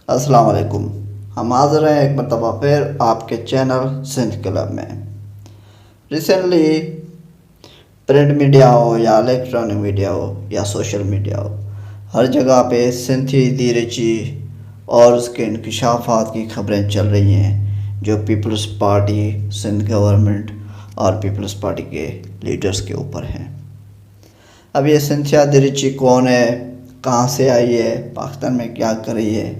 السلام علیکم۔ ہم حاضر ہیں ایک مرتبہ پھر آپ کے چینل سندھ کلب میں۔ ریسنٹلی پرنٹ میڈیا ہو یا الیکٹرانک میڈیا ہو یا سوشل میڈیا ہو، ہر جگہ پہ سندھی دیرچی اور اس کے انکشافات کی خبریں چل رہی ہیں جو پیپلز پارٹی، سندھ گورنمنٹ اور پیپلز پارٹی کے لیڈرز کے اوپر ہیں۔ اب یہ سنتھیا دیرچی کون ہے، کہاں سے آئی ہے، پاکستان میں کیا کر رہی ہے،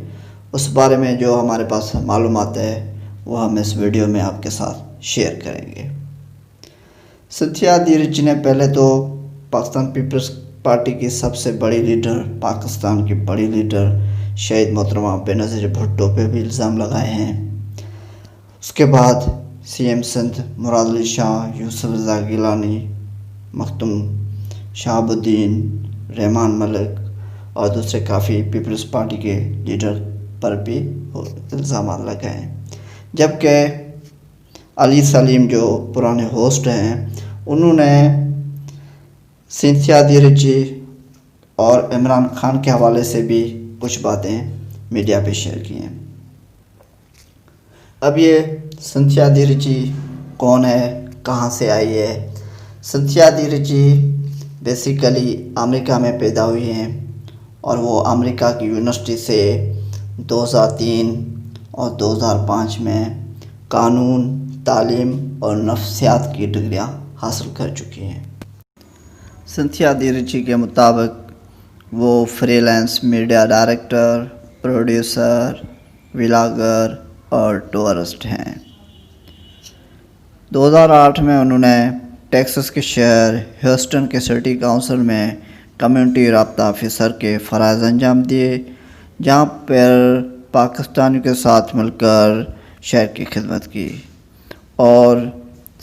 اس بارے میں جو ہمارے پاس معلومات ہے وہ ہم اس ویڈیو میں آپ کے ساتھ شیئر کریں گے۔ سنتھیا دیرچی نے پہلے تو پاکستان پیپلز پارٹی کی سب سے بڑی لیڈر، پاکستان کی بڑی لیڈر شہید محترمہ بینظیر بھٹو پہ بھی الزام لگائے ہیں۔ اس کے بعد سی ایم سندھ مراد علی شاہ، یوسف رضا گیلانی، مختوم شہاب الدین، رحمان ملک اور دوسرے کافی پیپلز پارٹی کے لیڈر پر بھی الزامات لگائے ہیں، جبکہ علی سلیم جو پرانے ہوسٹ ہیں انہوں نے سنتھیا دیرچی اور عمران خان کے حوالے سے بھی کچھ باتیں میڈیا پہ شیئر کی ہیں۔ اب یہ سنتھیا دیرچی کون ہے، کہاں سے آئی ہے؟ سنتھیا دیرچی بیسیکلی امریکہ میں پیدا ہوئی ہیں اور وہ امریکہ کی یونیورسٹی سے 2003 اور 2005 میں قانون، تعلیم اور نفسیات کی ڈگریاں حاصل کر چکی ہیں۔ سنتھیا دیرچی کے مطابق وہ free lance media director, producer, vlogger اور ٹورسٹ ہیں۔ 2008 میں انہوں نے ٹیکساس کے شہر ہیوسٹن کے سٹی کونسل میں کمیونٹی رابطہ آفیسر کے فرائض انجام دیے، جہاں پر پاکستانیوں کے ساتھ مل کر شہر کی خدمت کی، اور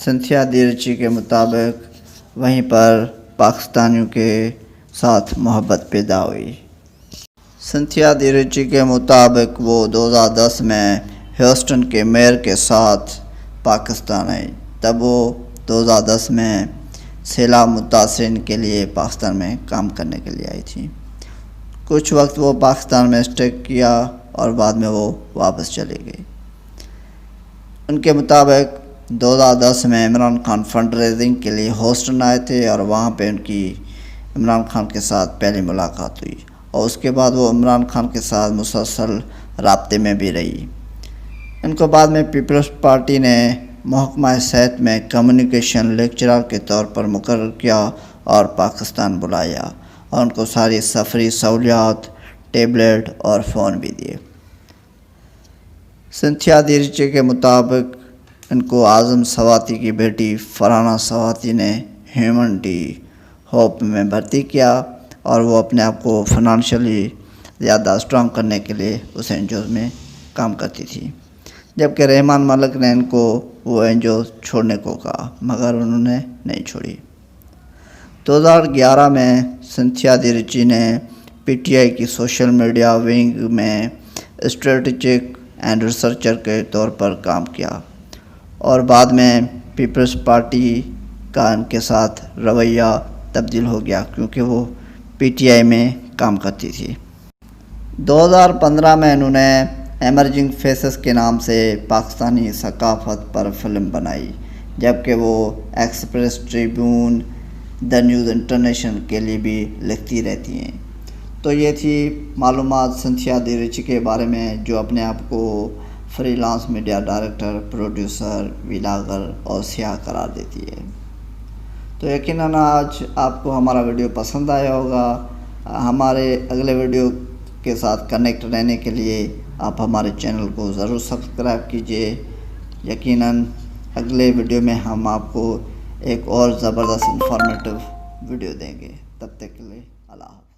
سنتھیا دیرچی کے مطابق وہیں پر پاکستانیوں کے ساتھ محبت پیدا ہوئی۔ سنتھیا دیرچی کے مطابق وہ 2010 میں ہیوسٹن کے میئر کے ساتھ پاکستان آئی، تب وہ 2010 میں سیلاب متاثرین کے لیے پاکستان میں کام کرنے کے لیے آئی تھی۔ کچھ وقت وہ پاکستان میں اسٹے کیا اور بعد میں وہ واپس چلی گئی۔ ان کے مطابق 2010 میں عمران خان فنڈ ریزنگ کے لیے ہیوسٹن آئے تھے اور وہاں پہ ان کی عمران خان کے ساتھ پہلی ملاقات ہوئی، اور اس کے بعد وہ عمران خان کے ساتھ مسلسل رابطے میں بھی رہی۔ ان کو بعد میں پیپلز پارٹی نے محکمہ صحت میں کمیونیکیشن لیکچرر کے طور پر مقرر کیا اور پاکستان بلایا، اور ان کو ساری سفری سہولیات، ٹیبلٹ اور فون بھی دیے۔ سنتھیا دیرچی کے مطابق ان کو اعظم سواتی کی بیٹی فرحانہ سواتی نے ہیومنٹی ہوپ میں بھرتی کیا، اور وہ اپنے آپ کو فنانشلی زیادہ اسٹرانگ کرنے کے لیے اس این جی او میں کام کرتی تھی، جبکہ رحمان ملک نے ان کو وہ این جی او چھوڑنے کو کہا، مگر انہوں نے نہیں چھوڑی۔ 2011 میں سنتھیا دیرچی نے پی ٹی آئی کی سوشل میڈیا ونگ میں اسٹریٹجک اینڈ ریسرچر کے طور پر کام کیا، اور بعد میں پیپلز پارٹی کا ان کے ساتھ رویہ تبدیل ہو گیا کیونکہ وہ پی ٹی آئی میں کام کرتی تھی۔ 2015 میں انہوں نے ایمرجنگ فیسز کے نام سے پاکستانی ثقافت پر فلم بنائی، جبکہ وہ express tribune, the news international کے لیے بھی لکھتی رہتی ہیں۔ تو یہ تھی معلومات سنتھیا دیرچی کے بارے میں، جو اپنے آپ کو free lance media director, producer, vlogger اور سیاح قرار دیتی ہے۔ تو یقیناً آج آپ کو ہمارا ویڈیو پسند آیا ہوگا۔ ہمارے اگلے ویڈیو کے ساتھ کنیکٹ رہنے کے لیے آپ ہمارے چینل کو ضرور سبسکرائب کیجیے۔ یقیناً اگلے ویڈیو میں ہم آپ کو ایک اور زبردست انفارمیٹیو ویڈیو دیں گے۔ تب تک کے لیے اللہ حافظ۔